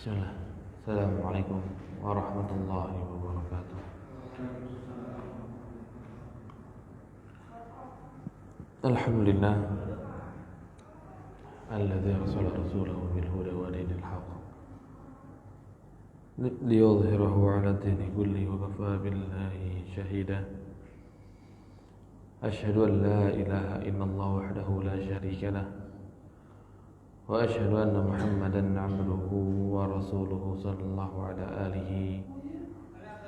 Bismillah. Assalamualaikum warahmatullahi wabarakatuh. Alhamdulillah alladzi arsala rasulahu bil huda wa dinil haqq liyudhhirahu 'ala ad-dini kullihi wa kafaa billahi shahida. Asyhadu an la ilaha illallah wahdahu la syarika lah wa asyhadu anna Muhammadan 'abduhu wa rasuluhu sallallahu ala alihi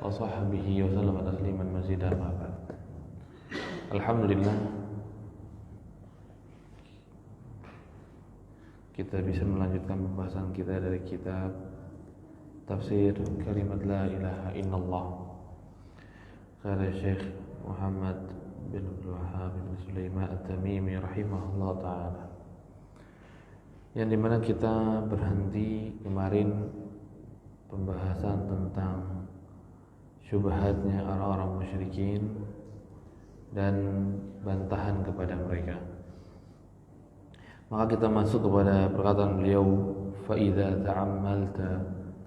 wa sahbihi wa sallam tasliman mazidan ma ba'd. Alhamdulillah kita bisa melanjutkan pembahasan kita dari kitab tafsir kalimat la ilaha illallah karya Syekh Muhammad bin Abdul Wahhab bin Sulaiman At-Tamimi rahimahullah ta'ala, yang dimana kita berhenti kemarin pembahasan tentang syubhatnya orang-orang musyrikin dan bantahan kepada mereka. Maka kita masuk kepada perkataan beliau, fa idza ta'ammalta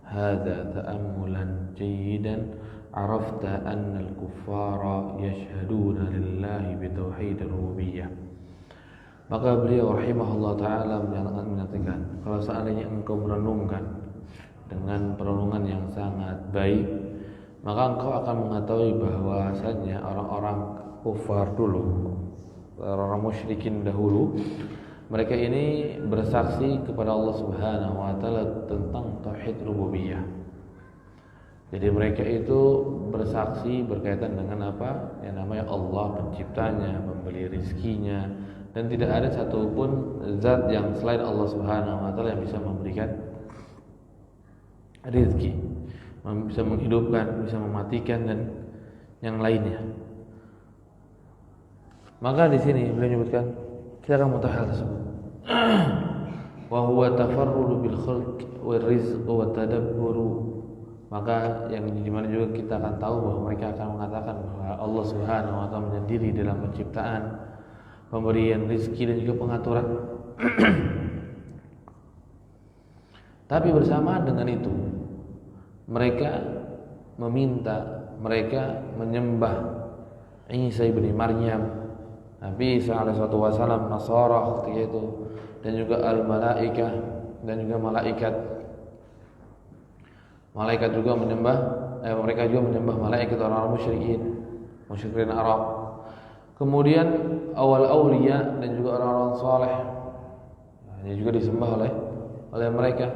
hadza ta'ammulan jayyidan arafta anna al-kuffara yashhaduna lillahi bi tauhid ar-rububiyyah. Maka beliau rahimahullah ta'ala menyatakan, kalau seandainya engkau merenungkan dengan perenungan yang sangat baik, maka engkau akan mengetahui bahwasanya orang-orang kufar dulu, orang-orang musyrikin dahulu, mereka ini bersaksi kepada Allah Subhanahu wa ta'ala tentang tauhid rububiyah. Jadi mereka itu bersaksi berkaitan dengan apa? Yang namanya Allah penciptanya, pemberi rizkinya, dan tidak ada satupun zat yang selain Allah Subhanahu wa ta'ala yang bisa memberikan rizki, bisa menghidupkan, bisa mematikan, dan yang lainnya. Maka di sini beliau menyebutkan kita akan mengetahui hal tersebut. Wa huwa tafarrudu bil khalq wal rizq wa tadabburu. Maka yang di mana juga kita akan tahu bahwa mereka akan mengatakan bahwa Allah Subhanahu wa ta'ala menyendiri dalam penciptaan, pemberian rizki dan juga pengaturan. Tapi bersamaan dengan itu mereka meminta, mereka menyembah Isa ibn Maryam, Nabi Isa alaihi wasallam, Nasara ketika itu, dan juga al-malaikah, dan juga malaikat. Malaikat juga menyembah, mereka juga menyembah malaikat orang-orang musyrikin Arab. Kemudian awal aulia dan juga orang-orang saleh, ini juga disembah oleh mereka,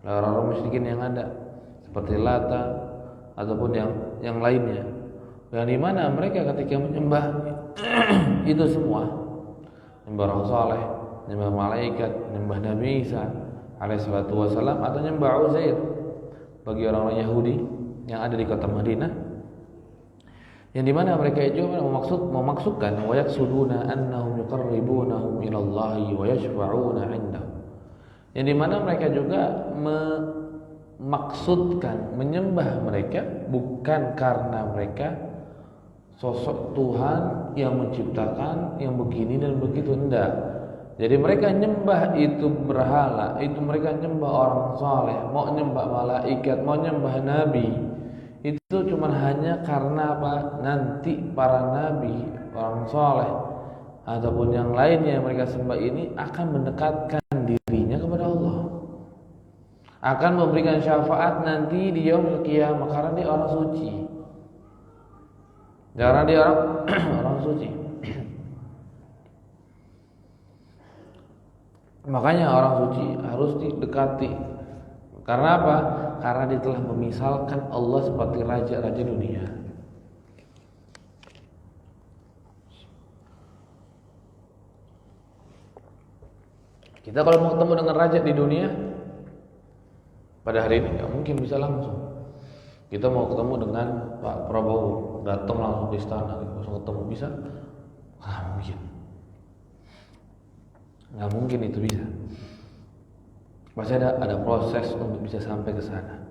oleh orang-orang musyrikin yang ada, seperti Lata ataupun yang lainnya. Yang dimana mereka ketika menyembah itu semua, menyembah orang saleh, menyembah malaikat, menyembah Nabi Isa alaihi wasallam, atau menyembah Uzair bagi orang-orang Yahudi yang ada di kota Madinah, yang dimana mereka itu memaksudkan wa yaksuduna annahum yuqarribunahum ilallahi wa yashfa'una 'indahu, yang dimana mereka juga memaksudkan menyembah mereka bukan karena mereka sosok Tuhan yang menciptakan yang begini dan begitu, enggak. Jadi mereka nyembah itu berhala, itu mereka nyembah orang saleh, mau nyembah malaikat, mau nyembah nabi, itu cuma hanya karena apa? Nanti para nabi, orang saleh ataupun yang lainnya yang mereka sembah ini akan mendekatkan dirinya kepada Allah, akan memberikan syafaat nanti di yaumul qiyamah karena dia orang suci, karena dia orang suci. Makanya orang suci harus didekati. Karena apa? Karena dia telah memisalkan Allah seperti raja-raja dunia. Kita kalau mau ketemu dengan raja di dunia pada hari ini nggak mungkin bisa langsung. Kita mau ketemu dengan Pak Prabowo, datang langsung ke istana, langsung ketemu, bisa? Nggak mungkin. Nggak mungkin itu bisa. Pasti ada proses untuk bisa sampai ke sana.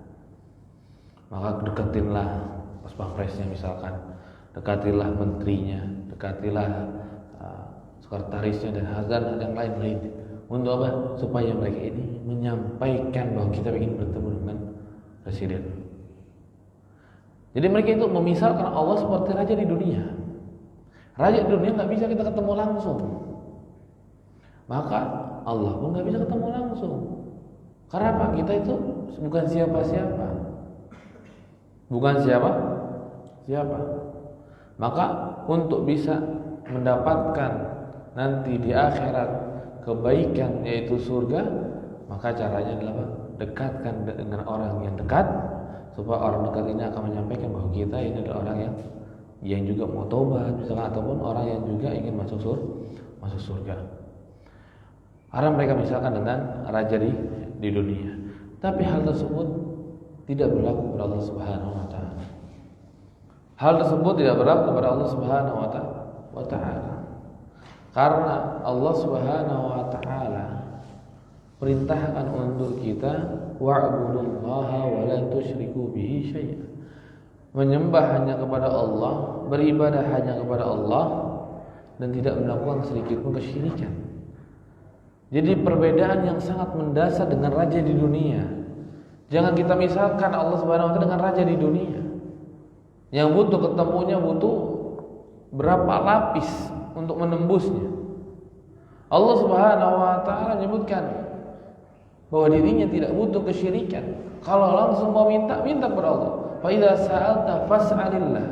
Maka deketinlah pas pampresnya misalkan, dekatilah menterinya, dekatilah sekretarisnya dan hazan yang lain-lain. Untuk apa? Supaya mereka ini menyampaikan bahwa kita ingin bertemu dengan presiden. Jadi mereka itu memisalkan Allah seperti raja di dunia. Raja di dunia nggak bisa kita ketemu langsung, maka Allah pun nggak bisa ketemu langsung. Karena apa? Kita itu bukan siapa-siapa, bukan siapa. Maka untuk bisa mendapatkan nanti di akhirat kebaikan yaitu surga, maka caranya adalah dekatkan dengan orang yang dekat, supaya orang dekat ini akan menyampaikan bahwa kita ini adalah orang yang juga mau tobat misalkan, ataupun orang yang juga ingin masuk surga. Karena mereka misalkan dengan raja di dunia, tapi hal tersebut tidak berlaku kepada Allah Subhanahu wa taala. Hal tersebut tidak berlaku kepada Allah Subhanahu wa taala. Karena Allah Subhanahu wa taala perintahkan untuk kita wa'budullaha wa la tusyriku bihi syai'an. Menyembah hanya kepada Allah, beribadah hanya kepada Allah, dan tidak melakukan sedikit pun kesyirikan. Jadi perbedaan yang sangat mendasar dengan raja di dunia. Jangan kita misalkan Allah Subhanahu wa taala dengan raja di dunia. Yang butuh ketemunya butuh berapa lapis untuk menembusnya. Allah Subhanahu wa taala menyebutkan bahwa dirinya tidak butuh kesyirikan. Kalau langsung mau minta kepada Allah. Fa idza sa'alta fas'alillah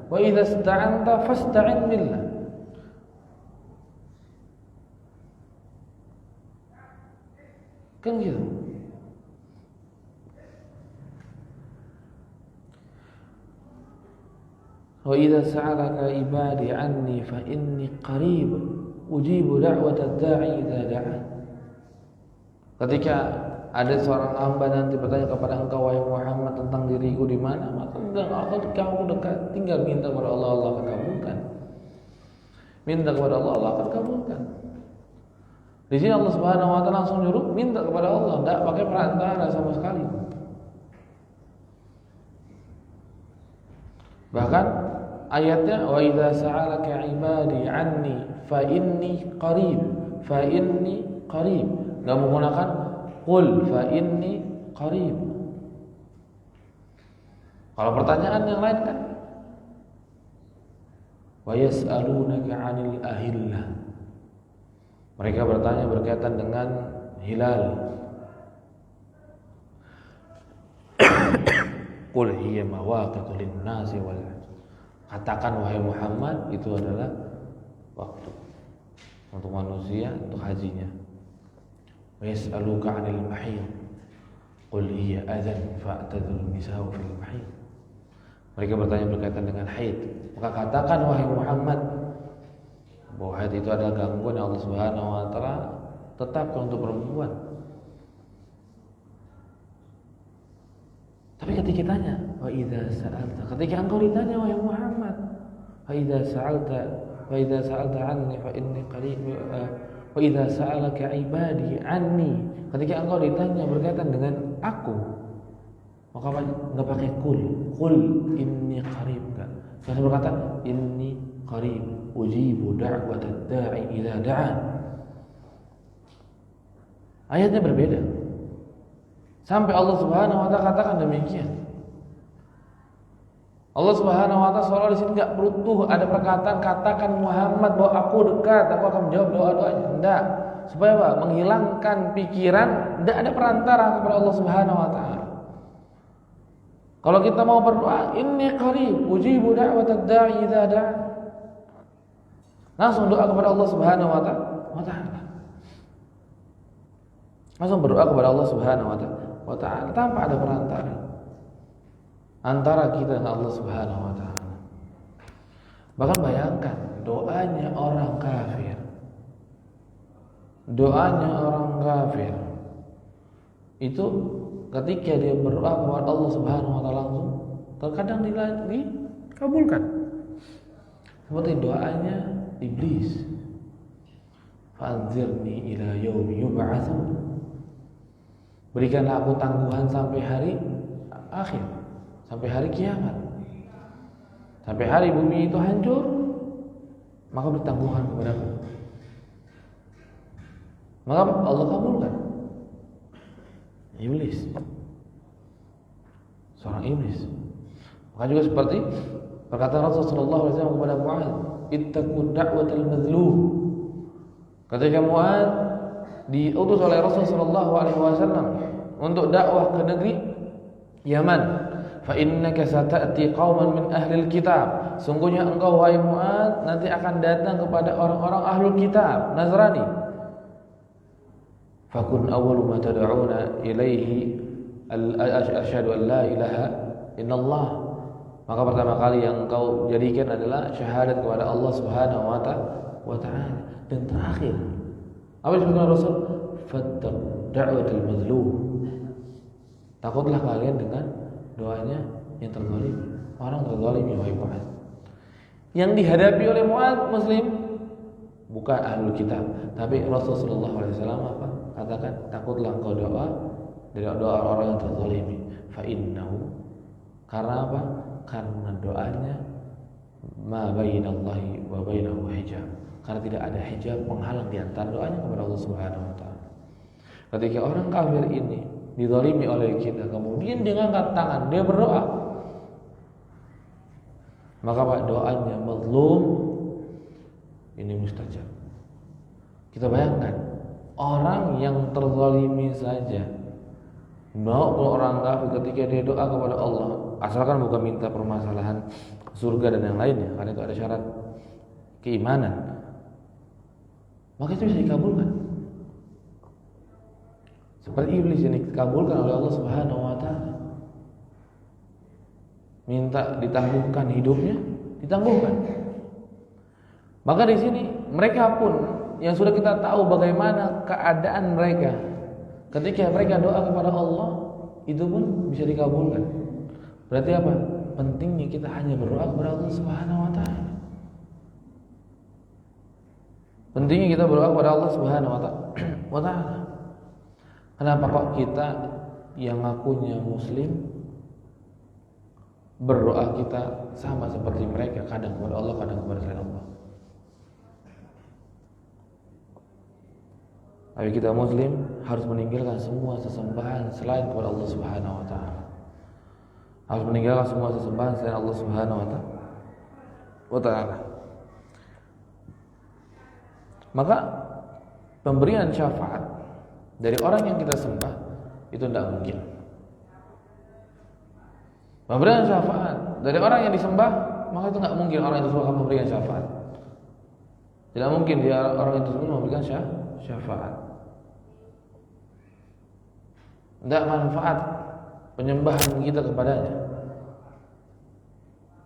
wa idza ista'anta fasta'in billah. Kan gitu. Wa idza sa'alaka ibadi anni fa inni qarib ujibu da'watad da'i idza da'an. Ketika ada seorang hamba nanti bertanya kepada engkau wahai Muhammad tentang diriku di mana, maka kamu dekat, tinggal minta kepada Allah, Allah akan kabulkan. Minta kepada Allah, Allah akan kabulkan. Di sini Allah Subhanahu wa taala langsung nyuruh minta kepada Allah, enggak pakai perantara sama sekali. Bahkan ayatnya wa idza sa'alaka ibadi anni fa inni qarib. Enggak menggunakan qul fa inni qarib. Kalau pertanyaan yang lain kan wa yas'alunaka 'anil ahillah. Mereka bertanya berkaitan dengan hilal. Qul hiya mawaqitu lin-nasi wal. Katakan wahai Muhammad, itu adalah waktu untuk manusia untuk hajinya. Wa yas'aluka 'anil mahid. Qul hiya adzan fa'tazilun nisaa fil mahid. Mereka bertanya berkaitan dengan haid. Maka katakan wahai Muhammad bahwa haid itu adalah gangguan yang Allah Subhanahu wa taala tetapkan untuk perempuan. Tapi ketika ditanya, wa idza sa'alta, ketika engkau ditanya wahai Muhammad, wa idza sa'alta anni fa inni qarib, wa idza sa'alaka ibadi anni, ketika engkau ditanya berkaitan dengan aku, maka enggak pakai qul inni qarib, enggak. Saya berkata inni qarib ujibu da'watad da'i idza da'an. Ayatnya berbeda. Sampai Allah Subhanahu wa taala katakan demikian. Allah Subhanahu wa taala seolah di sini enggak perlu ada perkataan katakan Muhammad bahwa aku dekat, aku akan menjawab doa-doanya. Enggak. Supaya apa? Menghilangkan pikiran, enggak ada perantara kepada Allah Subhanahu wa taala. Kalau kita mau berdoa, inni qarib ujibu da'watad da'i idza da'an. Langsung doa kepada Allah Subhanahu wa taala. Langsung berdoa kepada Allah Subhanahu wa taala tanpa ada perantara antara kita dengan Allah Subhanahu wa taala. Bahkan bayangkan doanya orang kafir. Doanya orang kafir itu ketika dia berdoa kepada Allah Subhanahu wa taala langsung terkadang dikabulkan. Seperti doanya iblis. Fa'anzirni ila yaumi yub'atsun. Berikanlah aku tangguhan sampai hari akhir, sampai hari kiamat. Sampai hari bumi itu hancur, maka bertangguhan kepadaku. maka Allah kabulkan. Iblis, seorang iblis. Maka juga seperti perkataan Rasulullah SAW kepada Mu'adz, ittaqu da'watal madlum. Ketika Mu'adz diutus oleh Rasulullah SAW untuk dakwah ke negeri Yaman, fa innaka sata'ti qauman min ahlil kitab. Sungguhnya engkau wahai Mu'adz nanti akan datang kepada orang-orang ahlul kitab, Nasrani. Fakun awwalu ma tad'una ilaihi asyhadu an la ilaha illallah. Maka pertama kali yang engkau jadikan adalah syahadat kepada Allah Subhanahu wa ta'ala. Dan terakhir, apa yang disebutkan Rasul? Fattaq da'watal mazlum. Takutlah kalian dengan doanya yang terzalimi. Orang terzalimi wahai Mu'adz. Yang dihadapi oleh Mu'adz muslim bukan ahlul kitab, tapi Rasulullah SAW apa? Katakan, takutlah engkau doa dari doa orang yang terzalimi. Fa innahu, karena apa? Karena doanya ma bainallahi wa bainahu hijab. Karena tidak ada hijab penghalang di antara doanya kepada Allah Subhanahu wa taala. Ketika orang kafir ini dizalimi oleh kita, kemudian dengan angkat tangan dia berdoa, maka Pak doanya mazlum ini mustajab. Kita bayangkan orang yang terzalimi saja mau orang kafir ketika dia doa kepada Allah, asalkan bukan minta permasalahan surga dan yang lainnya, karena itu ada syarat keimanan, maka itu bisa dikabulkan. Seperti iblis ini dikabulkan oleh Allah Subhanahu wa taala. Minta ditangguhkan hidupnya, ditangguhkan. Maka di sini mereka pun yang sudah kita tahu bagaimana keadaan mereka ketika mereka doa kepada Allah, itu pun bisa dikabulkan. Berarti apa? Pentingnya kita hanya berdoa kepada Allah Subhanahu wa taala. Pentingnya kita berdoa kepada Allah Subhanahu wa taala. Kenapa kok kita yang ngakunya muslim berdoa kita sama seperti mereka, kadang kepada Allah, kadang kepada selain Allah? Tapi kita muslim harus meninggalkan semua sesembahan selain kepada Allah Subhanahu wa taala. Harus meninggalkan semua sesembahan selain Allah Subhanahu wa taala. Maka pemberian syafaat dari orang yang kita sembah itu tidak mungkin. Pemberian syafaat dari orang yang disembah, maka itu tidak mungkin orang itu akan memberikan syafaat. Tidak mungkin dia orang itu memberikan syafaat. Tidak manfaat penyembahan kita kepadanya.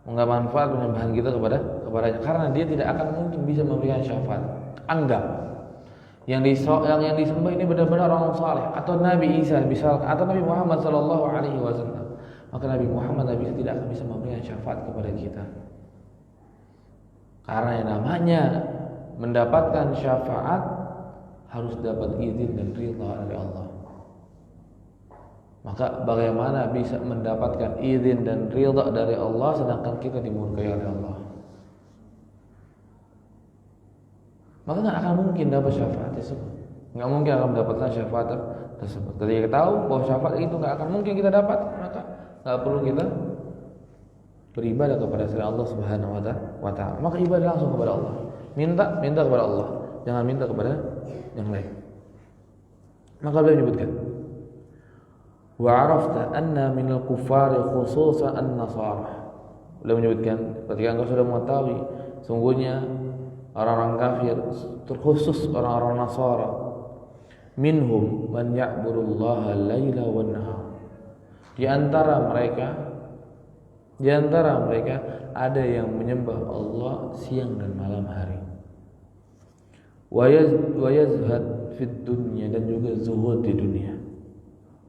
Enggak manfaat penyembahan kita kepadanya, karena dia tidak akan mungkin bisa memberikan syafaat. Anggap yang disembah ini benar-benar orang saleh, atau Nabi Isa misalkan, atau Nabi Muhammad sallallahu alaihi wasallam, maka Nabi Muhammad tidak akan bisa memberikan syafaat kepada kita. Karena yang namanya mendapatkan syafaat harus dapat izin dan ridha dari Allah. Maka bagaimana bisa mendapatkan izin dan ridha dari Allah sedangkan kita dimurkai oleh Allah? Maka tidak akan mungkin dapat syafaat tersebut. Tidak mungkin akan mendapatkan syafaat tersebut. Ketika kita tahu bahwa syafaat itu tidak akan mungkin kita dapat, maka tidak perlu kita beribadah kepada selain Allah Subhanahu wa taala. Maka ibadah langsung kepada Allah. Minta kepada Allah, jangan minta kepada yang lain. Maka beliau menyebutkan, wa arafta anna minal kuffari khususan an-nasara. Beliau menyebutkan, ketika engkau sudah mengetahui sungguhnya orang-orang kafir, terkhusus orang-orang Nasara, minhum man ya'budullaha laila wan nahar. Di antara mereka ada yang menyembah Allah siang dan malam hari. Wa yazhad fid dunya, dan juga zuhud di dunia.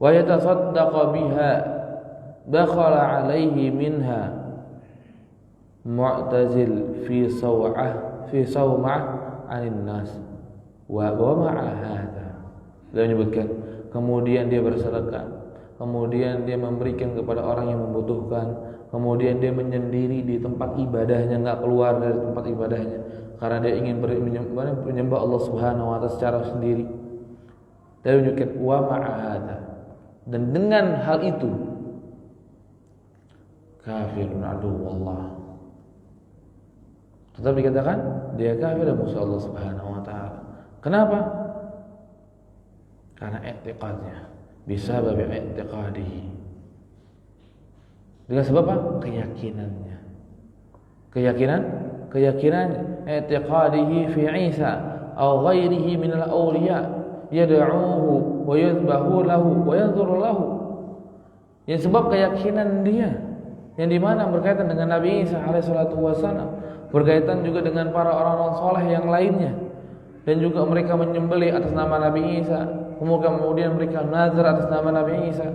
Wa yatasaddaqa biha, dakhala alaihi minha mu'tazil fi sawmah anin nas wa ma'a hadha. Dia menyebutkan, kemudian dia bersedekah, kemudian dia memberikan kepada orang yang membutuhkan, kemudian dia menyendiri di tempat ibadahnya, enggak keluar dari tempat ibadahnya karena dia ingin menyembah Allah Subhanahu wa taala secara sendiri. dan menunjukkan wa ma'ahada, dan dengan hal itu kafirun aduwallah, tetap dikatakan dia kafir dan musuh Allah Subhanahu wa taala. Kenapa? Karena i'tiqadnya, bisabab i'tiqadihi, dengan sebab apa? Keyakinannya. Keyakinan i'tiqadihi fi Isa aw ghairihi min al-awliya yad'uuhu wa yadhbahu lahu wa yanzuru lahu. Yang sebab keyakinan dia yang dimana berkaitan dengan Nabi Isa alaihissalatu wassalam, berkaitan juga dengan para orang-orang soleh yang lainnya, dan juga mereka menyembelih atas nama Nabi Isa, kemudian mereka nazar atas nama Nabi Isa,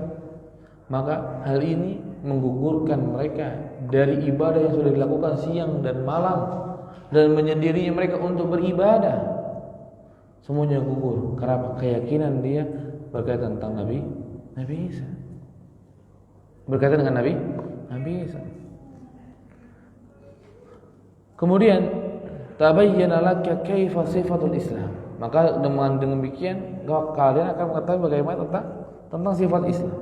maka hal ini menggugurkan mereka dari ibadah yang sudah dilakukan siang dan malam, dan menyendirinya mereka untuk beribadah. Semuanya gugur karena keyakinan dia berkaitan tentang Nabi Isa, berkaitan dengan Nabi Isa. Kemudian tabayyana laka kaifa sifatul Islam, maka dengan demikian kalian akan mengetahui bagaimana tentang sifat Islam.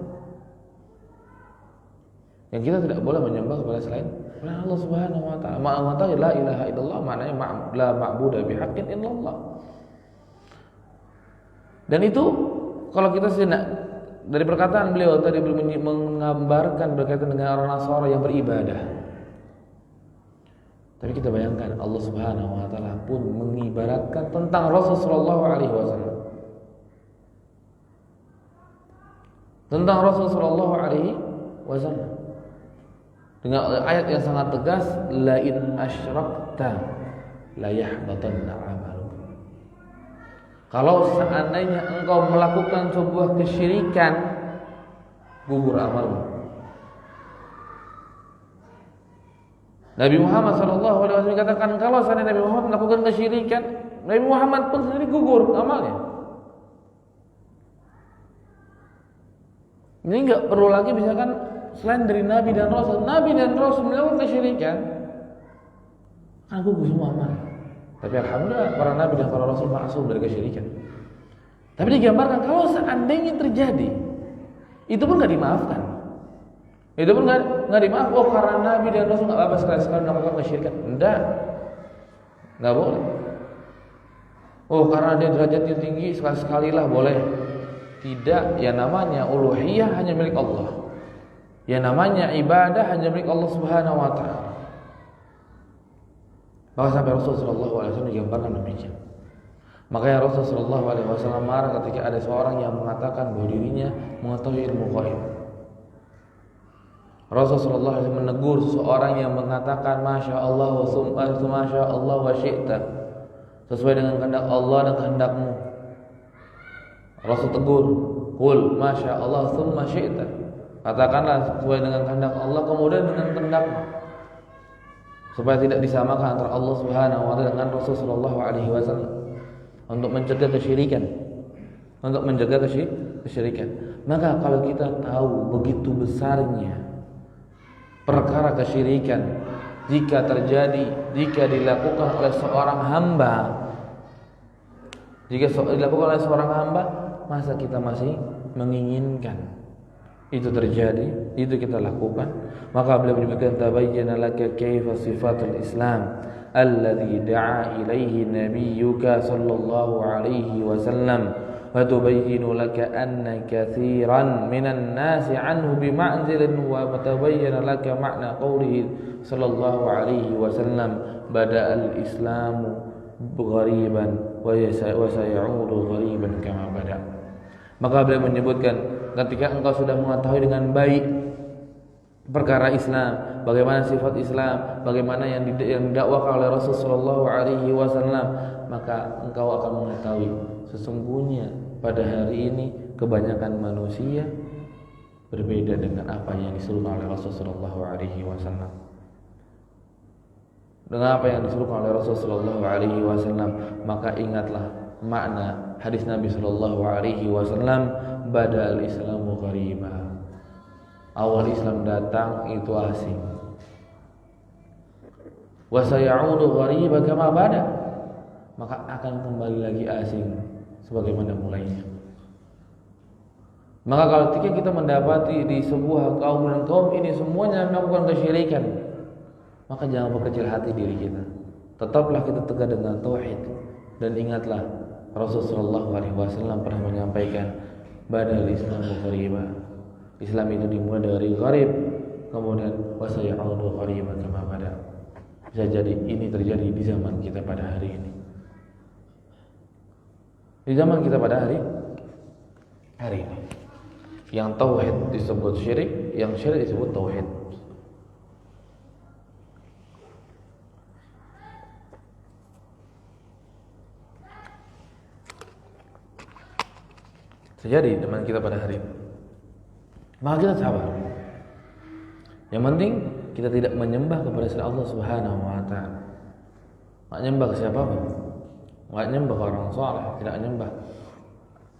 Yang kita tidak boleh menyembah kepada selain Allah Subhanahu wa taala. Ma'amatahi la ilaha illallah, maknanya la ma'budu bihaqqin illallah. Dan itu kalau kita tidak, dari perkataan beliau tadi menggambarkan berkaitan dengan orang Nasara yang beribadah. Tapi kita bayangkan Allah Subhanahu wa taala pun mengibaratkan tentang Rasulullah sallallahu alaihi wasallam. Tentang Rasulullah sallallahu alaihi wasallam. Dengan ayat yang sangat tegas, la in asyrakta la yahbatanna 'amalu. Kalau seandainya engkau melakukan sebuah kesyirikan, gugur amalmu. Nabi Muhammad SAW katakan, kalau seandainya Nabi Muhammad melakukan kesyirikan, Nabi Muhammad pun sendiri gugur amalnya. Ini enggak perlu lagi misalkan selain dari Nabi dan Rasul melakukan kesyirikan, kan gugur semua amal. Tapi alhamdulillah para Nabi dan para Rasul ma'asum dari kesyirikan. Tapi digambarkan kalau seandainya terjadi, itu pun enggak dimaafkan. Itu pun nggak dimaaf. Oh, karena Nabi dan Rasul nggak apa-apa sekali-sekali melakukan kesyirikan. Nggak boleh. Oh, karena dia derajatnya tinggi, sekali-sekali lah boleh. Tidak. Yang namanya uluhiyah hanya milik Allah. Yang namanya ibadah hanya milik Allah Subhanahu wa taala. Maka sampai Rasulullah SAW digambarkan demikian. Makanya Rasulullah SAW marah ketika ada seorang yang mengatakan bahwa dirinya mengetahui ilmu gaib. Rasulullah SAW menegur seseorang yang mengatakan Masya Allah wa Masya Allah wa syi'ta, sesuai dengan kehendak Allah dan kehendakmu. Rasul tegur, Qul Masya Allah summa syi'ta, katakanlah sesuai dengan kehendak Allah kemudian dengan kehendakmu, supaya tidak disamakan antara Allah Subhanahu wa taala dengan Rasulullah SAW, untuk mencegah kesyirikan. Maka kalau kita tahu begitu besarnya perkara kesyirikan jika dilakukan oleh seorang hamba, masa kita masih menginginkan itu terjadi, itu kita lakukan? Maka beliau menyebutkan tabayyana laka kaifa sifatul Islam alladhi da'a ilaihi nabiyyuka sallallahu alaihi wasallam wa tubayyinu laka anna katsiran minan nasi anhu bima'zilin wa tabayyana laka ma'na qawlihi sallallahu alaihi wasallam bada'al islamu ghariban wa sayaudu ghariban kama bada'. Maka beliau menyebutkan ketika engkau sudah mengetahui dengan baik perkara Islam, bagaimana sifat Islam, bagaimana yang didakwakan oleh Rasul sallallahu alaihi wasallam, maka engkau akan mengetahui sesungguhnya pada hari ini kebanyakan manusia berbeda dengan apa yang disuruhkan oleh Rasul sallallahu alaihi wasallam. Dengan apa yang disuruhkan oleh Rasul sallallahu alaihi wasallam, maka ingatlah makna hadis Nabi sallallahu alaihi wasallam, badal islamu ghariba. Awal Islam datang itu asing. Wa sayaudu ghariba kama bada. Maka akan kembali lagi asing sebagaimana mulainya. Maka kalau ketika kita mendapati di sebuah kaum dan kaum ini semuanya melakukan kesyirikan, maka jangan berkecil hati diri kita. Tetaplah kita tegar dengan tauhid dan ingatlah Rasulullah SAW pernah menyampaikan badal Islamu ghariba. Islam itu dimulai dari gharib, kemudian wasayaudu ghariban kama bada. Bisa jadi ini terjadi di zaman kita pada hari ini. Di zaman kita pada hari ini. Yang tauhid disebut syirik, yang syirik disebut tauhid. Terjadi dengan kita pada hari ini. Maka kita sabar. Yang penting kita tidak menyembah kepada selain Allah Subhanahu wa taala. Enggak nyembah ke siapapun. Enggak nyembah ke orang saleh, tidak nyembah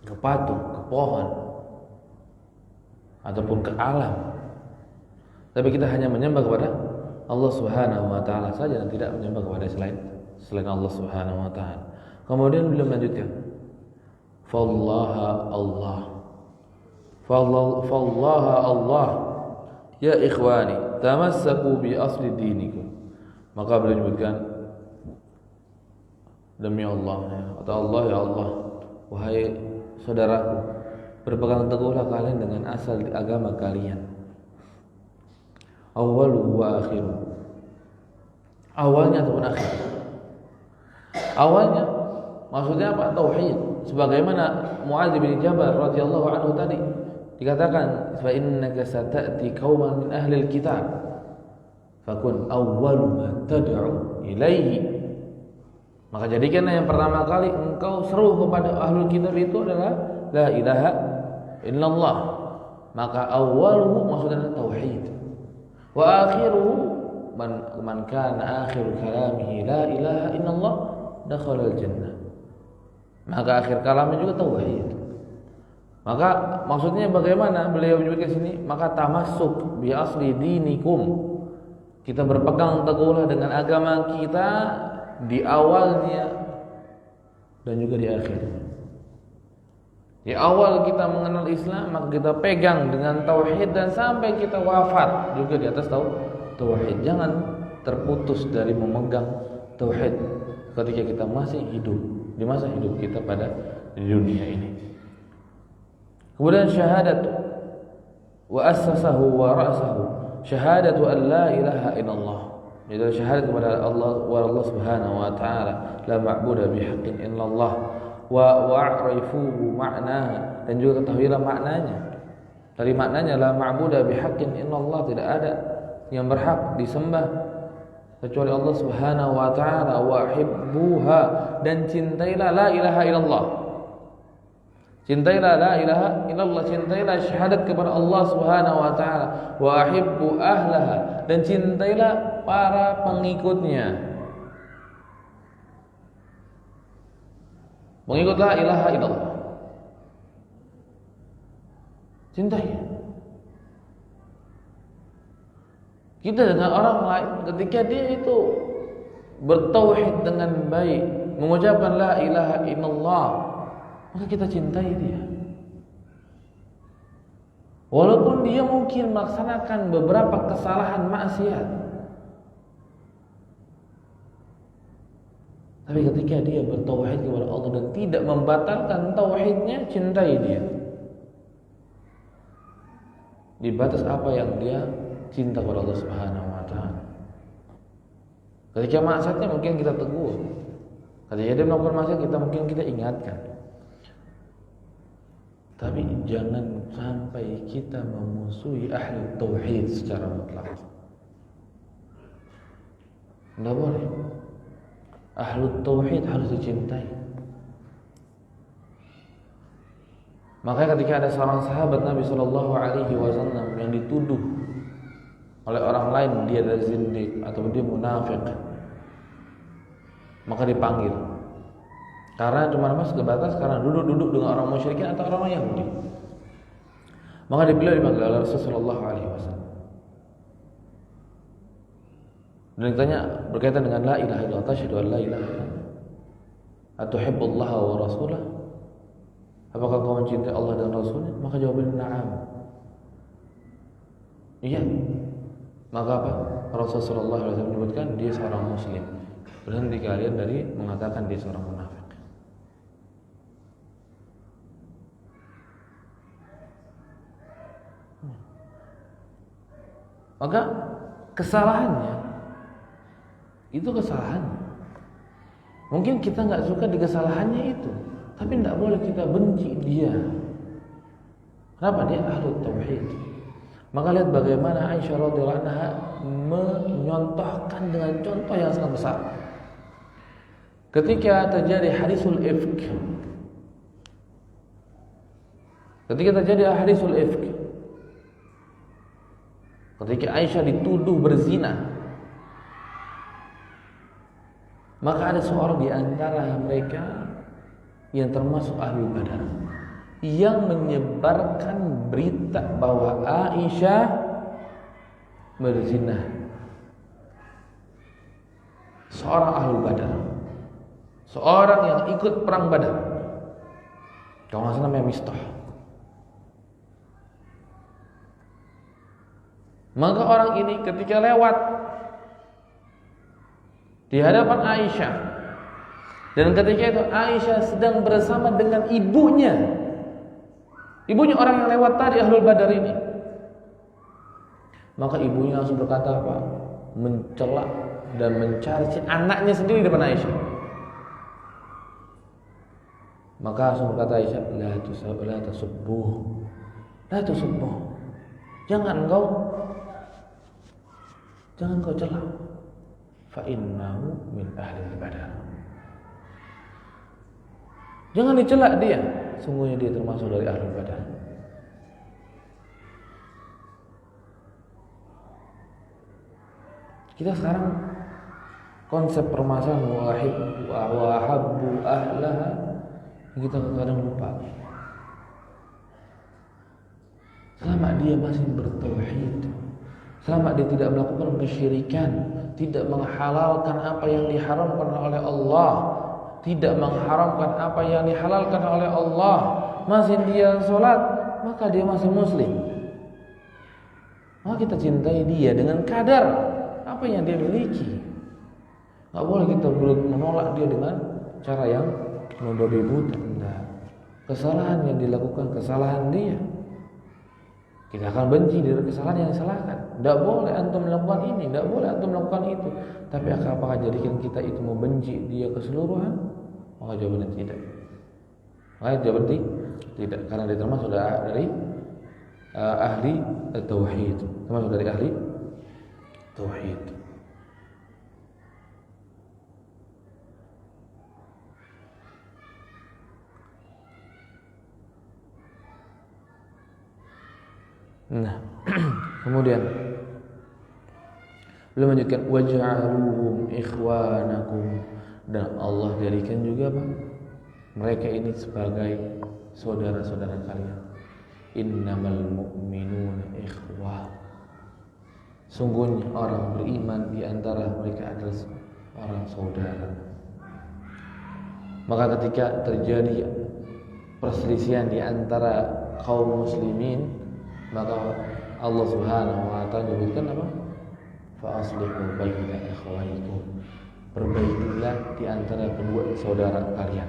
ke patung, ke pohon ataupun ke alam. Tapi kita hanya menyembah kepada Allah Subhanahu wa taala saja dan tidak menyembah kepada selain Allah Subhanahu wa taala. Kemudian beliau melanjutkan, Fallaha Allah. Fallaha Allah. Ya ikhwani, tamassaku bi asli dinikum. Maka beliau menyebutkan, demi Allah, atau Allah ya Allah, wahai saudaraku, berpegang teguhlah kalian dengan asal agama kalian. Awalu wa akhiru. Awalnya ataupun akhir. Awalnya maksudnya apa? Tauhid. Sebagaimana Muadz bin Jabal radhiyallahu anhu tadi dikatakan, fa innaka sata'ti qauman min ahli alkitab fakun awwalu ma tad'u ilaihi. Maka jadikanlah yang pertama kali engkau seru kepada ahlul kitab itu adalah la ilaha illallah. Maka awwaluhu maksudnya tauhid. Wa akhiruhu man kana akhiru kalamihi la ilaha illallah dakhala al-jannah. Maka akhir kalamnya juga tauhid. Maka maksudnya bagaimana beliau menyebutkan sini? Maka tamassuk bi asli dinikum. Kita berpegang teguhlah dengan agama kita di awalnya dan juga di akhirnya. Di awal kita mengenal Islam, maka kita pegang dengan tauhid dan sampai kita wafat juga di atas tauhid. Jangan terputus dari memegang tauhid ketika kita masih hidup, di masa hidup kita pada dunia ini. Kemudian syahadat wa assasahu wa ra'sahu syahadatu an la ilaha illallah. Itu syahadat kepada Allah wa Allah Subhanahu wa taala la ma'budu bihaqqin illallah wa wa'rifuhu ma'naha, dan juga ketahuilah maknanya. Dari maknanya la ma'budu bihaqqin illallah, tidak ada yang berhak disembah kecuali Allah Subhanahu wa taala. Wa hibbuha, dan cintailah la ilaha illallah. Cintailah la ilaha illallah, cintailah syahadat kepada Allah Subhanahu wa taala. Wa hibbu ahlaha, dan cintailah para pengikutnya. Mengikut la ilaha illallah. Cintai. Kita dengan orang lain ketika dia itu bertauhid dengan baik, mengucapkan la ilaha illallah, maka kita cintai dia. Walaupun dia mungkin melaksanakan beberapa kesalahan maksiat, tapi ketika dia bertauhid kepada Allah dan tidak membatalkan tauhidnya, cintai dia. Di batas apa yang dia cinta kepada Allah Subhanahu wa taala. Ketika maksiatnya mungkin kita tegur. Ketika dia melakukan maksiat kita ingatkan. Tapi jangan sampai kita memusuhi ahli tauhid secara mutlak. Tidak boleh. Ahli tauhid harus dicintai. Makanya ketika ada seorang sahabat Nabi Shallallahu Alaihi Wasallam yang dituduh oleh orang lain dia adalah zindiq atau dia munafik, maka dipanggil. Karena cuma masuk ke batas karena duduk dengan orang musyrikin atau orang Yahudi. Maka beliau dipanggil oleh Rasulullah SAW. Dan ditanya berkaitan dengan la ilaha illallah, tasyhadu an la ilaha illallah, atuhibbullaha wa rasulah. Apakah kau mencintai Allah dan Rasulnya? Maka jawabannya na'am. Iya. Maka apa? Rasulullah SAW menyebutkan dia seorang muslim. Berhenti kalian dari mengatakan dia seorang munafik. Maka kesalahannya itu kesalahan. Mungkin kita nggak suka di kesalahannya itu, tapi tidak boleh kita benci dia. Kenapa? Dia ahlu tauhid. Maka lihat bagaimana Aisyah radhiyallahu anha menyontohkan dengan contoh yang sangat besar. Ketika terjadi hadisul ifk, ketika Aisyah dituduh berzina, maka ada seorang di antara mereka yang termasuk ahli Badar yang menyebarkan berita bahwa Aisyah berzina. Seorang ahli Badar, seorang yang ikut perang Badar, kalau nggak salah namanya Mistah. Maka orang ini ketika lewat di hadapan Aisyah, dan ketika itu Aisyah sedang bersama dengan ibunya orang yang lewat tadi Ahlul Badar ini, maka ibunya langsung berkata apa? Mencela dan mencaci anaknya sendiri di depan Aisyah. Maka langsung berkata Aisyah, la tasubbuh, jangan kau cela. Fa innahu min ahli Badar. Jangan dicela dia, sungguhnya dia termasuk dari ahli Badar. Kita sekarang konsep permasalahan wahabbu ahlaha kita kadang lupa. Selama dia masih bertauhid, selama dia tidak melakukan kesyirikan, tidak menghalalkan apa yang diharamkan oleh Allah, tidak mengharamkan apa yang dihalalkan oleh Allah, masih dia sholat, maka dia masih muslim. Maka kita cintai dia dengan kadar apa yang dia miliki. Gak boleh kita menolak dia dengan cara yang membabi buta. Nah, kesalahan yang dilakukan, kesalahan dia, kita akan benci dari kesalahan yang disalahkan. Tidak boleh antum melakukan ini, tidak boleh antum melakukan itu. Tapi apakah jadikan kita itu membenci dia keseluruhan? Maka jawabannya tidak. Maka jawabannya tidak, karena dia termasuk dari ahli tauhid, termasuk dari ahli tauhid. Nah, kemudian beliau melanjutkan waj'aluhum ikhwanakum, dan Allah jadikan juga mereka ini sebagai saudara-saudara kalian. Innamal mu'minuna ikhwah, sungguhnya orang beriman di antara mereka adalah orang saudara. Maka ketika terjadi perselisihan di antara kaum muslimin, maka Allah Subhanahu wa ta'ala menyebutkan apa? Fa aslihu baina ikhwaikum, perbaikilah di antara kedua saudara kalian.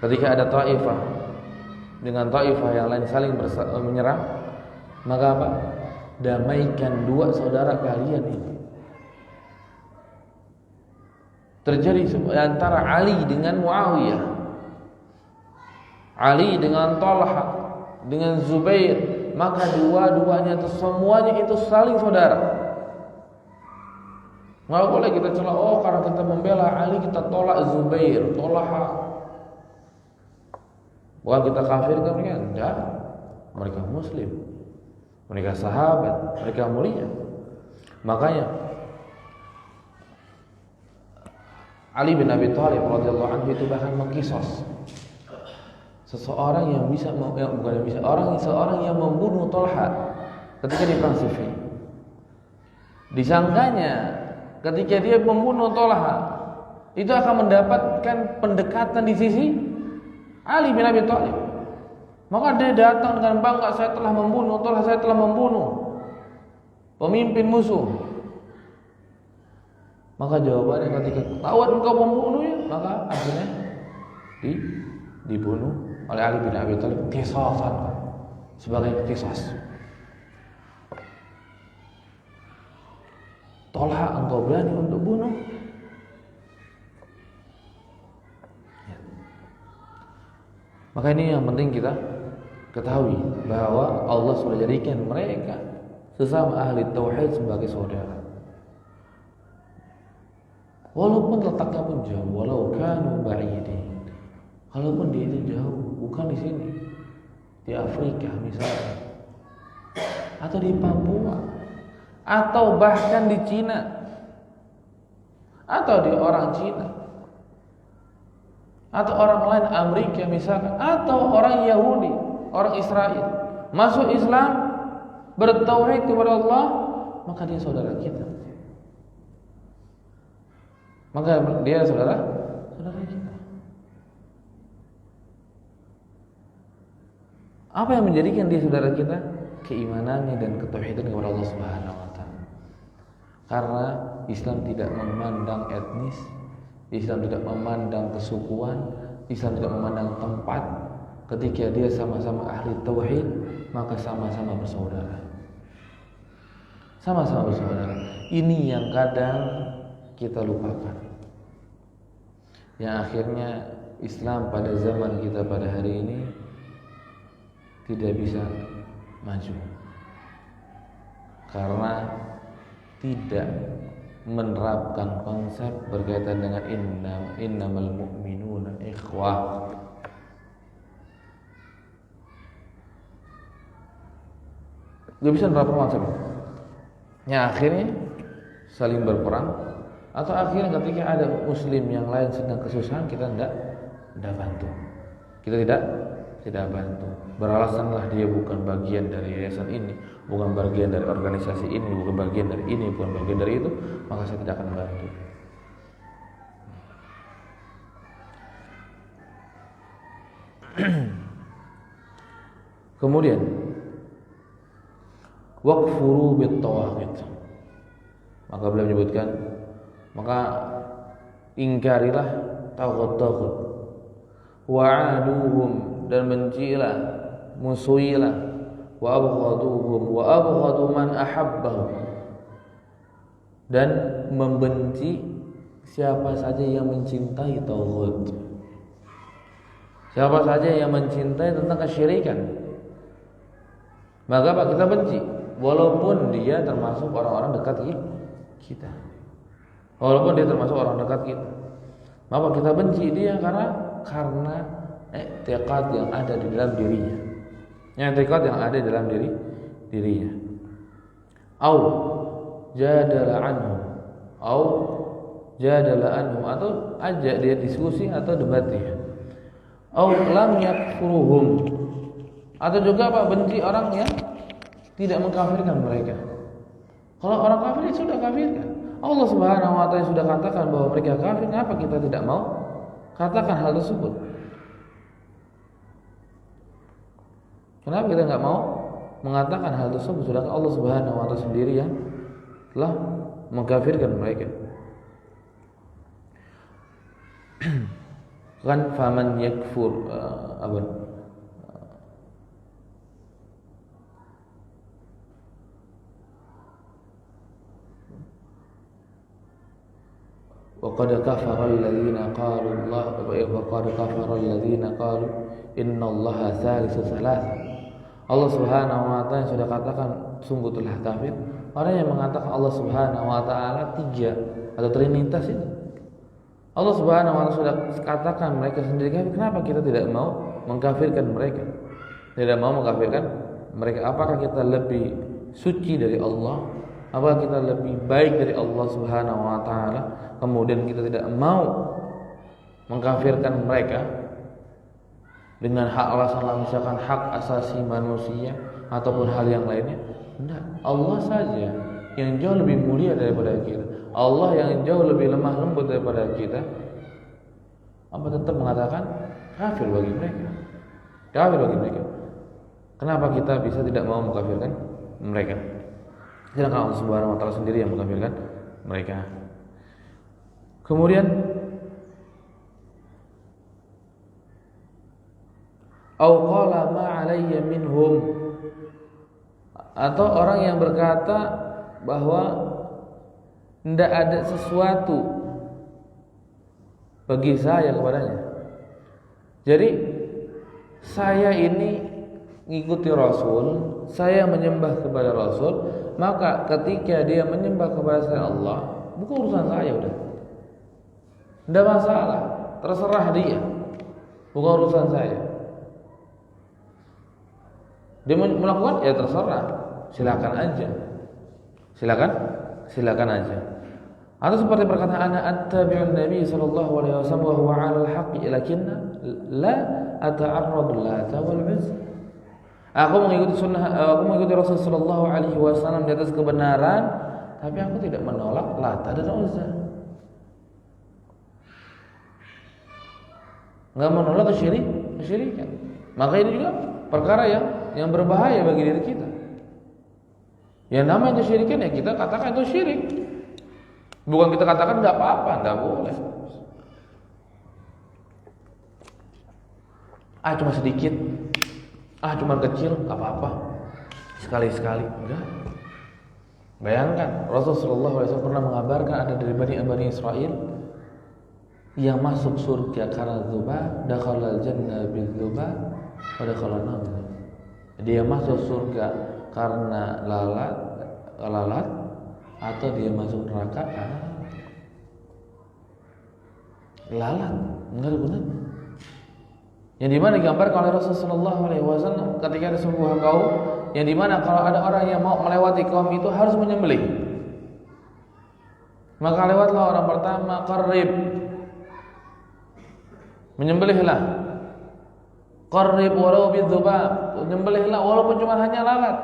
Ketika ada taifah dengan taifah yang lain saling menyerang, maka apa? Damaikan dua saudara kalian ini. Terjadi antara Ali dengan Muawiyah, Ali dengan Talha, dengan Zubair, maka dua-duanya itu semuanya itu saling saudara. Nggak boleh kita celah, oh karena kita membela Ali kita tolak Zubair, Talha. Bukan kita kafirkan mereka, enggak. Mereka muslim, mereka sahabat, mereka mulia. Makanya Ali bin Abi Thalib radhiyallahu anhu itu bahkan mengkisos seseorang yang seorang yang membunuh Talha ketika di perang Siffin. Disangkanya ketika dia membunuh Talha itu akan mendapatkan pendekatan di sisi Ali bin Abi Thalib. Maka dia datang dengan bangga, saya telah membunuh pemimpin musuh. Maka jawabannya ketika ketahuan engkau membunuhnya, maka akhirnya dibunuh oleh Ali bin Abi Thalib qisasan, sebagai qisas. Tolha, engkau berani untuk bunuh? Ya. Maka ini yang penting kita ketahui, bahwa Allah sudah jadikan mereka sesama ahli tauhid sebagai saudara. Walaupun letaknya pun jauh, walau kanu ba'idin. Kalaupun dia itu jauh, bukan di sini, di Afrika misalnya, atau di Papua, atau bahkan di Cina, atau di orang Cina, atau orang lain Amerika misalkan, atau orang Yahudi, orang Israel, masuk Islam, bertauhid kepada Allah, maka dia saudara kita. Maka dia saudara kita. Apa yang menjadikan dia saudara kita? Keimanannya dan ketauhidan kepada Allah Subhanahu wa taala. Karena Islam tidak memandang etnis, Islam tidak memandang kesukuan, Islam tidak memandang tempat. Ketika dia sama-sama ahli tauhid, maka sama-sama bersaudara. Sama-sama bersaudara. Ini yang kadang kita lupakan. Yang akhirnya Islam pada zaman kita pada hari ini tidak bisa maju karena tidak menerapkan konsep berkaitan dengan innamal mu'minuna ikhwah. Gak bisa menerapkan konsep yang akhirnya saling berperang, atau akhirnya ketika ada muslim yang lain sedang kesusahan, kita tidak bantu, kita tidak bantu, beralasanlah dia bukan bagian dari yayasan ini, bukan bagian dari organisasi ini, bukan bagian dari ini, bukan bagian dari itu, maka saya tidak akan bantu. Kemudian waqfuru bit-tawaghit, maka beliau menyebutkan, maka ingkarilah taghut-taghut, wa'aduhum, dan bencilah, musuhilah, wa abghaduhum wa abghadu man ahabbahum, dan membenci siapa saja yang mencintai taghut, siapa saja yang mencintai tentang kesyirikan, maka kita benci, walaupun dia termasuk orang-orang dekat kita, walaupun dia termasuk orang dekat kita, maka kita benci dia karena i'tiqad yang ada di dalam dirinya, i'tiqad yang ada di dalam dirinya. Au jadala anhum, atau ajak dia diskusi atau debat dia. Au lam yakfuruhum, atau juga benci orang yang tidak mengkafirkan mereka. Kalau orang kafir sudah kafirkan, Allah Subhanahu wa taala sudah katakan bahwa mereka kafir, kenapa kita tidak mau katakan hal tersebut? Kenapa kita enggak mau mengatakan hal tersebut, sedangkan Allah Subhanahu wa taala sendiri yang telah mengkafirkan mereka? Kan faman yakfur وقد كفر الذين قالوا إن الله ثالث ثلاثة. Allah Subhanahu wa taala sudah katakan sungguh telah kafir orang yang mengatakan Allah Subhanahu wa taala tiga atau trinitas itu. Allah Subhanahu wa taala sudah katakan mereka sendiri kafir. Kenapa kita tidak mau mengkafirkan mereka? Tidak mau mengkafirkan mereka. Apakah kita lebih suci dari Allah? Apakah kita lebih baik dari Allah Subhanahu wa taala? Kemudian kita tidak mau mengkafirkan mereka dengan hak alasan misalkan hak asasi manusia ataupun hal yang lainnya. Tidak, Allah saja yang jauh lebih mulia daripada kita, Allah yang jauh lebih lemah lembut daripada kita, apa tetap mengatakan kafir bagi mereka. Kafir bagi mereka. Kenapa kita bisa tidak mau mengkafirkan mereka? Sedangkan Allah Subhanahu wa taala sendiri yang mengkafirkan mereka. Kemudian au qala ma alayya minhum, atau orang yang berkata bahwa tidak ada sesuatu bagi saya kepadanya. Jadi saya ini ngikuti Rasul, saya menyembah kepada Rasul, maka ketika dia menyembah kepada selain Allah, bukan urusan saya udah. Tidak masalah, terserah dia. Bukan urusan saya. Dia melakukan ya terserah, silakan aja. Silakan aja. Atau seperti perkataan ana attabi'un nabi sallallahu alaihi wasallam wa huwa 'ala al-haqqi lakinna la ata'arradu lata wal uzza. Aku mengikuti Rasul sallallahu alaihi wasallam di atas kebenaran, tapi aku tidak menolak Lata dan Uzza. Enggak menolak kesyirikan. Maka ini juga perkara yang berbahaya bagi diri kita. Yang namanya kesyirikan ya kita katakan itu syirik. Bukan kita katakan enggak apa-apa, enggak boleh. Cuma sedikit. Cuma kecil, enggak apa-apa. Sekali-sekali, enggak. Bayangkan Rasulullah SAW pernah mengabarkan ada dari Bani Israel yang masuk surga karena dzubab, dakhala jannah bidzubab wa dakhala nar. Dia masuk surga karena lalat atau dia masuk neraka lalat. Enggak ada gunanya. Yang dimana digambarkan oleh Rasulullah SAW ketika ada sebuah kaum yang dimana kalau ada orang yang mau melewati kaum itu harus menyembelih. Maka lewatlah orang pertama, qarrib, menyembelihlah. Qarrib walau bidzubab, menyembelihlah walaupun cuma hanya lalat.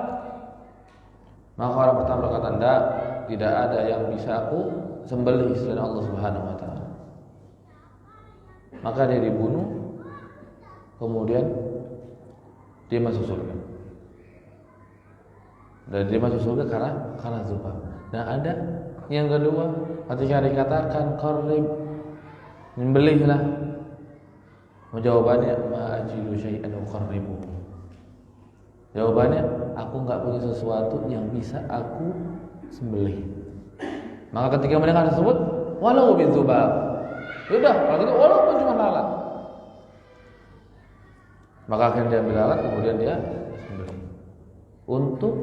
Maka orang pertama berkata, tidak ada yang bisa aku sembelih selain Allah Subhanahu wa taala. Maka dia dibunuh. Kemudian dia masuk surga. Dan dia masuk surga karena dzubab. Dan ada yang kedua, ketika dikatakan qarrib, menyembelihlah. Jawabannya ma ajidu syai'an uqarribu. Jawabannya, aku enggak punya sesuatu yang bisa aku sembelih. Maka ketika mereka tersebut, walau bidzubab. Sudah, kalau gitu walaupun cuma lalat. Maka akhirnya dia ambil alat, kemudian dia sembelih untuk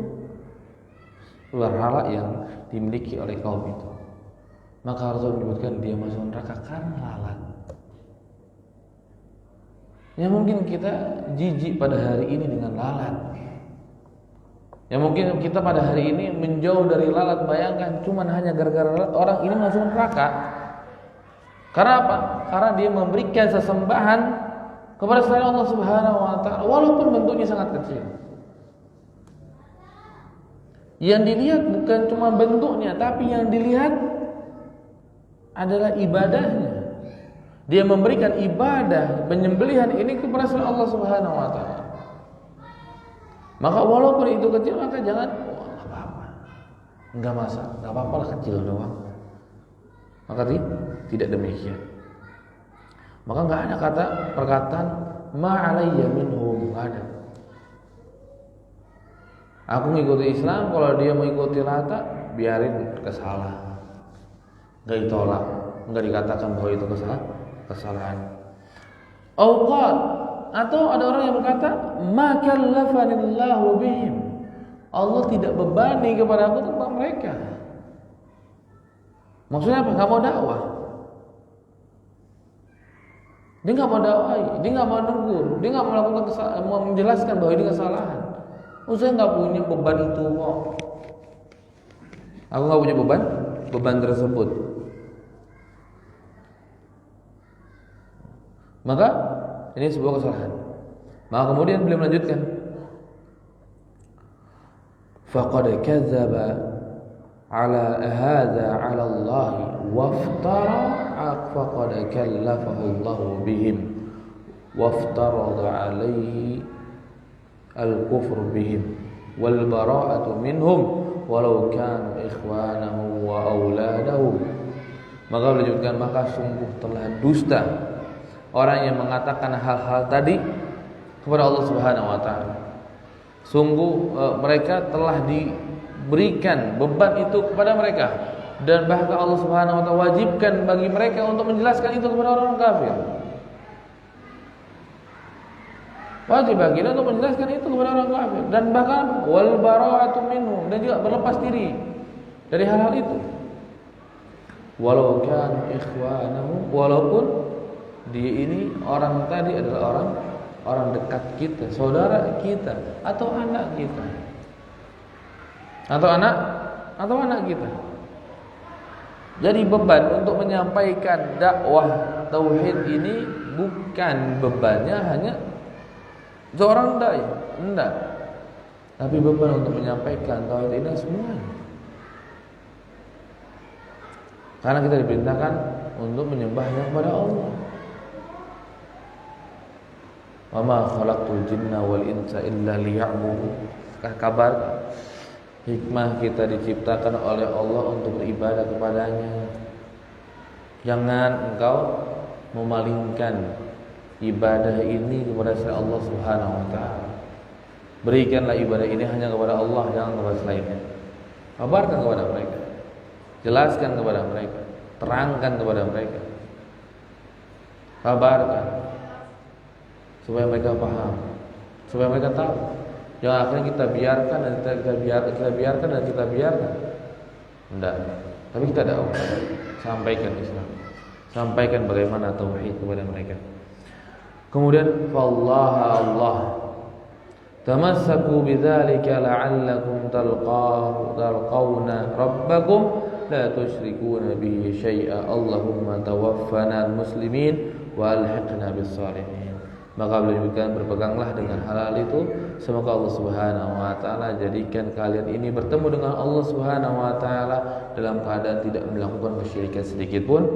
berhala yang dimiliki oleh kaum itu. Maka Rasul menyebutkan dia masuk neraka karena lalat. Ya mungkin kita jijik pada hari ini dengan lalat. Ya mungkin kita pada hari ini menjauh dari lalat. Bayangkan cuman hanya gara-gara lalat orang ini masuk neraka. Karena apa? Karena dia memberikan sesembahan kepada selain Allah Subhanahu wa taala walaupun bentuknya sangat kecil. Yang dilihat bukan cuma bentuknya, tapi yang dilihat adalah ibadahnya. Dia memberikan ibadah penyembelihan ini kepada selain Allah Subhanahu wa taala. Maka walaupun itu kecil, maka jangan enggak apa-apa. Enggak masalah, enggak apa-apa lah kecil doang. Maka tidak demikian. Maka enggak ada perkataan ma alayya minhum, enggak ada. Aku mengikuti Islam, kalau dia mengikuti Lata, biarin kesalahan. Enggak ditolak, enggak dikatakan bahwa itu kesalahan. Auqat, atau ada orang yang berkata, ma kallafanillahu bihim. Allah tidak bebani kepada aku tentang mereka. Maksudnya apa? Enggak mau dakwah. Dia nggak mau dakwah, dia nggak mau negur, dia nggak mau melakukan mau menjelaskan bahwa ini kesalahan. Saya nggak punya beban itu kok. Aku nggak punya beban tersebut. Maka ini sebuah kesalahan. Maka kemudian beliau melanjutkan, faqad kadzdzaba ala hadza 'ala Allah waftara faqad kallafahu Allah bihim waftarada 'alaihi al-kufr bihim wal bara'atu minhum walau kanu ikhwanahu wa auladahum. Maka melanjutkan, maka sungguh telah dusta orang yang mengatakan hal-hal tadi kepada Allah Subhanahu wa taala. Sungguh mereka telah diberikan beban itu kepada mereka, dan bahkan Allah Subhanahu wa taala wajibkan bagi mereka untuk menjelaskan itu kepada orang kafir. Wajib bagi kita untuk menjelaskan itu kepada orang kafir, dan bahkan wal bara'atu minhum, dan juga berlepas diri dari hal-hal itu. Walau kan ikhwanahu, walaupun dia ini orang tadi adalah orang dekat kita, saudara kita, atau anak kita, atau anak kita. Jadi beban untuk menyampaikan dakwah tauhid ini bukan bebannya hanya seorang dai, enggak. Tapi beban untuk menyampaikan tauhid ini semuanya. Karena kita diperintahkan untuk menyembahnya kepada Allah. Wa ma khalaqtul jinna wal insa illa liya'budun. Kabar hikmah kita diciptakan oleh Allah untuk beribadah kepadanya. Jangan engkau memalingkan ibadah ini kepada selain Allah Subhanahu wa taala. Berikanlah ibadah ini hanya kepada Allah, jangan kepada selainnya. Kabarkan kepada mereka, jelaskan kepada mereka, terangkan kepada mereka, kabarkan supaya mereka paham, supaya mereka tahu. Jangan akhirnya kita biarkan dan kita biarkan. Enggak. Tapi kita dakwah, sampaikan Islam, sampaikan bagaimana tauhid kepada mereka. Kemudian Allah tamassaku bidzalika la'allakum talqawna rabbakum la tusyrikuna bihi syai'a Allahumma tawaffana muslimin wa alhiqna bis salihin. Maka beliau berpeganglah dengan hal itu, semoga Allah Subhanahu wa taala jadikan kalian ini bertemu dengan Allah Subhanahu wa taala dalam keadaan tidak melakukan kesyirikan sedikit pun.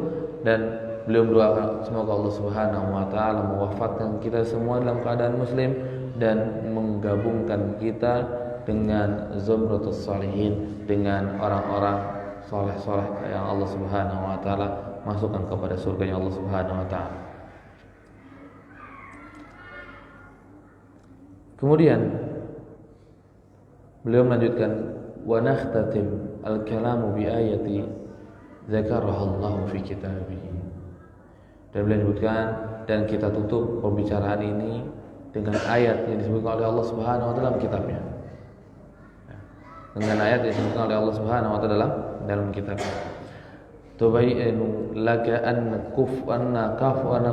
Dan beliau berdoa semoga Allah Subhanahu wa taala mewafatkan kita semua dalam keadaan muslim dan menggabungkan kita dengan zumratus salihin, dengan orang-orang saleh-saleh yang Allah Subhanahu wa taala masukkan kepada surganya Allah Subhanahu wa taala. Kemudian beliau melanjutkan, wa nakhtatim al-kalamu bi ayati dzakarahallahu fi kitabih. Dan beliau menyebutkan, dan kita tutup pembicaraan ini dengan ayat yang disebutkan oleh Allah Subhanahu wa taala dalam kitabnya. Dengan ayat yang disebutkan oleh Allah Subhanahu wa taala dalam kitabnya. Tubayyinu laka anna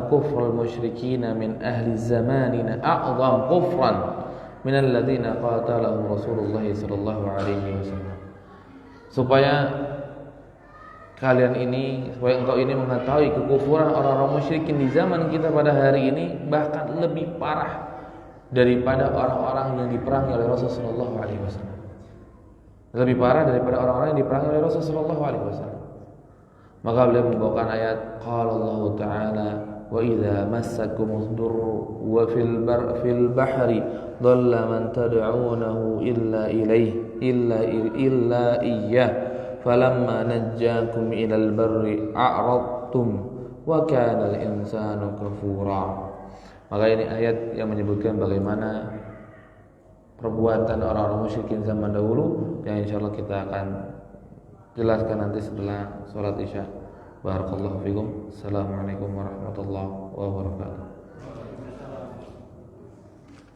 kufral musyrikin min ahli zamanina a'zam kufran min alladhina qatalahum Rasulullah sallallahu alaihi wasallam. Supaya engkau ini mengetahui kekufuran orang-orang musyrikin di zaman kita pada hari ini bahkan lebih parah daripada orang-orang yang diperangi oleh Rasulullah sallallahu alaihi wasallam. Lebih parah daripada orang-orang yang diperangi oleh Rasulullah sallallahu alaihi wasallam. Maka beliau membawakan ayat qala Allah Ta'ala wa idza massakumud durru wa fil bahri dhalla man tad'unahu illa iyyah falamma najjakum ilal barri a'radtum wa kana al-insanu kafura. Maka ini ayat yang menyebutkan bagaimana perbuatan orang-orang musyrikin zaman dahulu yang insyaallah kita akan jelaskan nanti setelah sholat isya. Barakallahu fikum. Assalamualaikum warahmatullahi wabarakatuh.